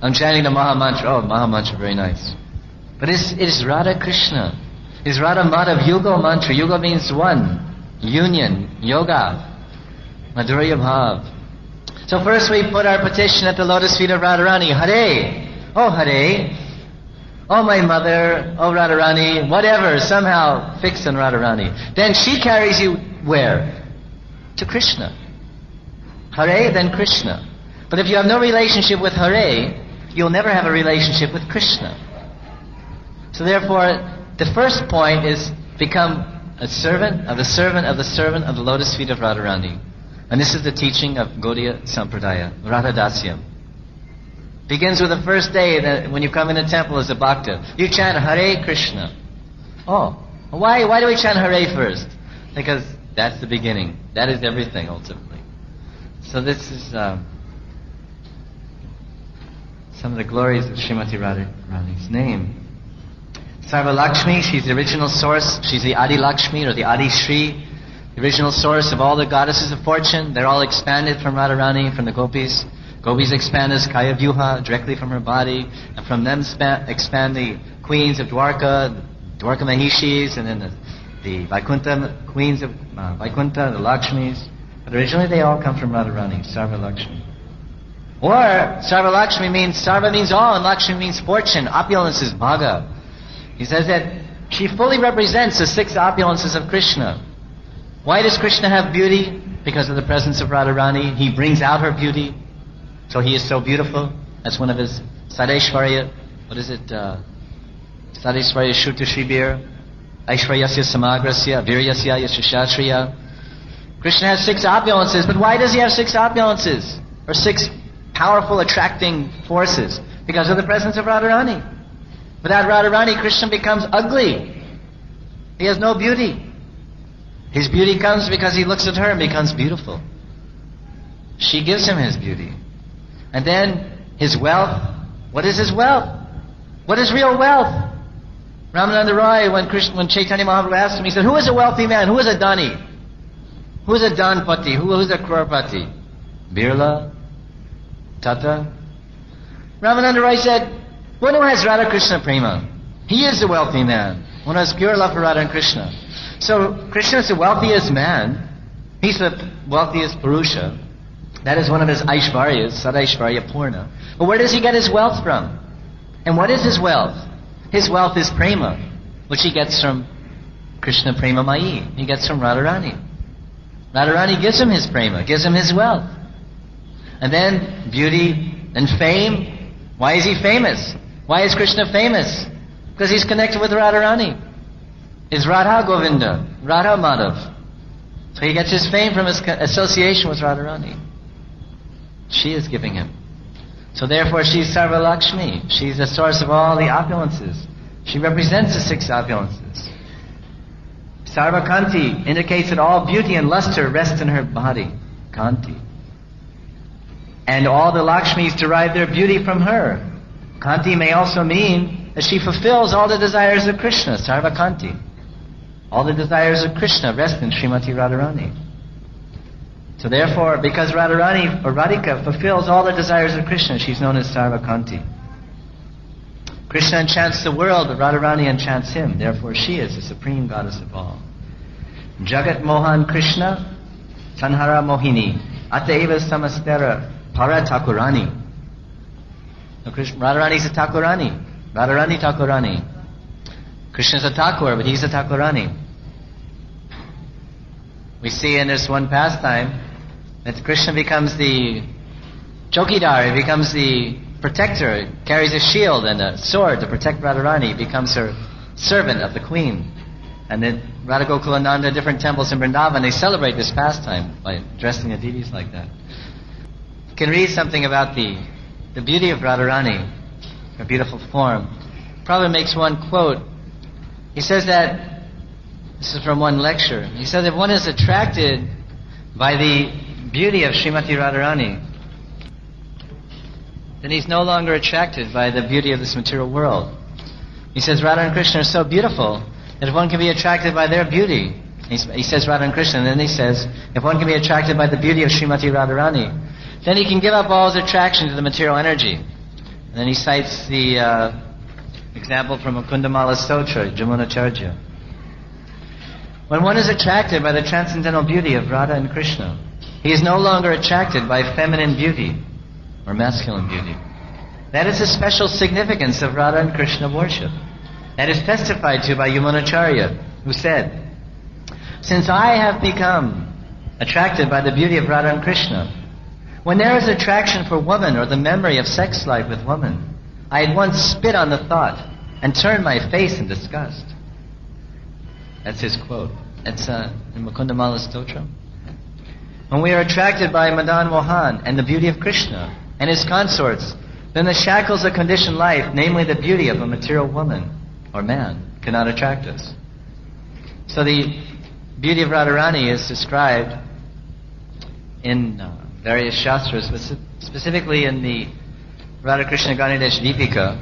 I'm chanting the Maha Mantra. Oh, Maha Mantra, very nice. But it is Radha Krishna. It's Radha Madhav Yuga Mantra. Yuga means one. Union. Yoga. Madhurya Bhav. So first we put our petition at the lotus feet of Radharani. Hare. Oh, Hare. Oh, my mother. Oh, Radharani. Whatever. Somehow fixed on Radharani. Then she carries you where? To Krishna. Hare, then Krishna. But if you have no relationship with Hare, you'll never have a relationship with Krishna. So therefore, the first point is become a servant of the servant of the servant of the lotus feet of Radharani. And this is the teaching of Gaudiya Sampradaya, Radhadasyam. Begins with the first day that when you come in the temple as a bhakta. You chant Hare Krishna. Oh, why do we chant Hare first? Because that's the beginning. That is everything ultimately. So this is some of the glories of Srimati Radharani's name. Sarva Lakshmi, she's the original source. She's the Adi Lakshmi or the Adi Shri, the original source of all the goddesses of fortune. They're all expanded from Radharani, from the gopis. Gopis expand as Kaya Vyuha directly from her body, and from them expand the queens of Dwarka, Dwarka Mahishis, and then the Vaikuntha queens of Vaikuntha, the Lakshmis. But originally they all come from Radharani, Sarva Lakshmi. Or Sarva Lakshmi means, Sarva means all, and Lakshmi means fortune, opulences, bhaga. He says that she fully represents the 6 opulences of Krishna. Why does Krishna have beauty? Because of the presence of Radharani. He brings out her beauty. So he is so beautiful. That's one of his Sadeshvarya. What is it? Sadeshvarya Shuta Shibir. Aishvaryasya Samagrasya. Viryasya Yashashatriya. Krishna has 6 opulences. But why does he have 6 opulences? Or 6 powerful attracting forces? Because of the presence of Radharani. Without Radharani, Krishna becomes ugly. He has no beauty. His beauty comes because he looks at her and becomes beautiful. She gives him his beauty. And then his wealth. What is his wealth? What is real wealth? Ramananda Roy, when Chaitanya Mahaprabhu asked him, he said, who is a wealthy man? Who is a Dani? Who is a Danpati? Who is a Crorepati? Birla? Tata? Ramananda Roy said, one who has Radha Krishna Prema. He is the wealthy man. One who has pure love for Radha and Krishna. So Krishna is the wealthiest man. He's the wealthiest Purusha. That is one of his Aishvaryas, Sadaishvarya Purna. But where does he get his wealth from? And what is his wealth? His wealth is Prema, which he gets from Krishna Prema Mai. He gets from Radharani. Radharani gives him his Prema, gives him his wealth. And then beauty and fame. Why is he famous? Why is Krishna famous? Because he's connected with Radharani. Is Radha Govinda, Radha Madhav. So he gets his fame from his association with Radharani. She is giving him. So therefore she's Sarva Lakshmi. She's the source of all the opulences. She represents the 6 opulences. Sarva Kanti indicates that all beauty and luster rest in her body. Kanti. And all the Lakshmis derive their beauty from her. Kanti may also mean that she fulfills all the desires of Krishna, Sarva Kanti. All the desires of Krishna rest in Srimati Radharani. So therefore, because Radharani or Radhika fulfills all the desires of Krishna, she's known as Sarva Kanti. Krishna enchants the world, but Radharani enchants him. Therefore, she is the supreme goddess of all. Jagat Mohan Krishna, Sanhara Mohini, Ateva Samastera Para Thakurani. Radharani is a Thakurani. Radharani Thakurani. Krishna is a Thakur, but he's a Thakurani. We see in this one pastime that Krishna becomes the Chokidar, he becomes the protector, carries a shield and a sword to protect Radharani, he becomes her servant of the queen. And then Radha Gokulananda, different temples in Vrindavan, they celebrate this pastime by dressing the deities like that. You can read something about the beauty of Radharani, her beautiful form. Prabhupada makes one quote. He says that, this is from one lecture, he says if one is attracted by the beauty of Srimati Radharani, then he's no longer attracted by the beauty of this material world. He says Radha and Krishna are so beautiful that if one can be attracted by their beauty, he says Radha and Krishna, and then he says, if one can be attracted by the beauty of Srimati Radharani, then he can give up all his attraction to the material energy. And then he cites the example from Mukundamala Stotra, Jamunacharya. When one is attracted by the transcendental beauty of Radha and Krishna, he is no longer attracted by feminine beauty or masculine beauty. That is the special significance of Radha and Krishna worship. That is testified to by Yamunacharya, who said, "Since I have become attracted by the beauty of Radha and Krishna, when there is attraction for woman or the memory of sex life with woman, I at once spit on the thought and turn my face in disgust." That's his quote. It's in Mukundamala Stotra. When we are attracted by Madan Mohan and the beauty of Krishna and his consorts, then the shackles of conditioned life, namely the beauty of a material woman or man, cannot attract us. So the beauty of Radharani is described in various shastras, but specifically in the Radha Krishna Ganidesh Deepika,